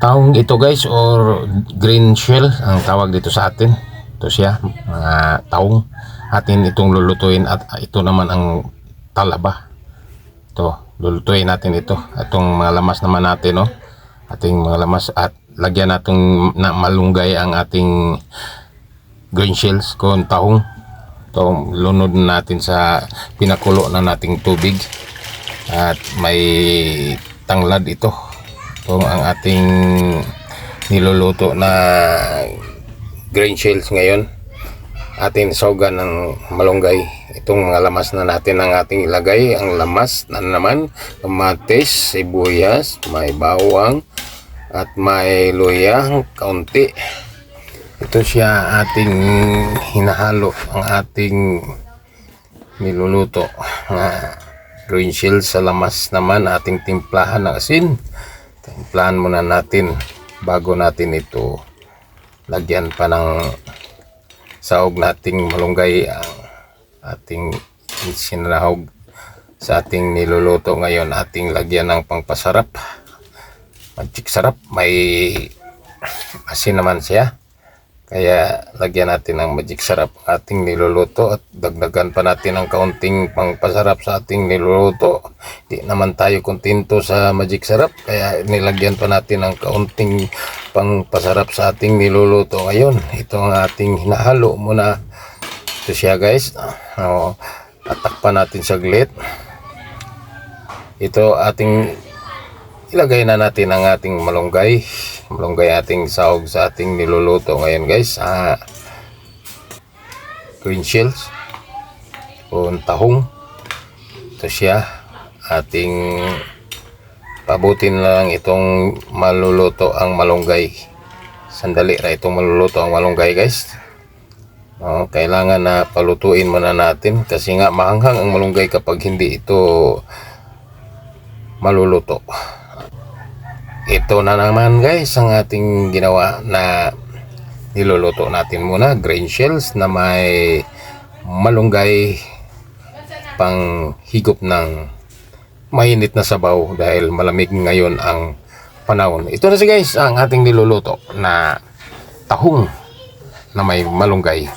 Taong ito guys, or green shell ang tawag dito sa atin. Ito siya, mga taong atin itong lulutuin, at ito naman ang talaba. Ito, lulutuin natin ito. Itong mga lamas naman natin, no? Ating mga lamas, at lagyan natin na malunggay ang ating green shells kung tahong. Ito, lunod natin sa pinakulo na nating tubig, at may tanglad ito. Ito ang ating niluluto na green shells ngayon. Ating saugan ng malunggay. Itong mga lamas na natin ang ating ilagay. Ang lamas na naman, kamatis, sibuyas, may bawang, at may luyang kaunti. Ito siya ating hinahalo, ang ating niluluto na green shells. Sa lamas naman ating timplahan ng asin. Timplahan muna natin bago natin ito lagyan pa ng sahog nating malunggay, ang ating sinahog sa ating niluluto ngayon. Ating lagyan ng pangpasarap, magic sarap. May asin naman siya, kaya lagyan natin ng magic sarap ating niluluto, at dagdagan pa natin ng kaunting pangpasarap sa ating niluluto. Di naman tayo kontento sa magic sarap, kaya nilagyan pa natin ng kaunting pangpasarap sa ating niluluto ngayon. Ito ang ating hinahalo muna. Ito siya guys. Tatakpan natin saglit. Ito ating ilagay na natin ang ating malunggay ating sahog sa ating niluluto ngayon guys. Green shells o tahong. Ito siya, ating pabutin lang itong maluluto ang malunggay. Sandali na itong maluluto ang malunggay guys. Kailangan na palutuin muna natin, kasi nga mahanghang ang malunggay kapag hindi ito maluluto. Ito na naman guys ang ating ginawa na niluluto natin muna. Green shells na may malunggay, pang higop ng mainit na sabaw dahil malamig ngayon ang panahon. Ito na siya guys, ang ating niluluto na tahong na may malunggay.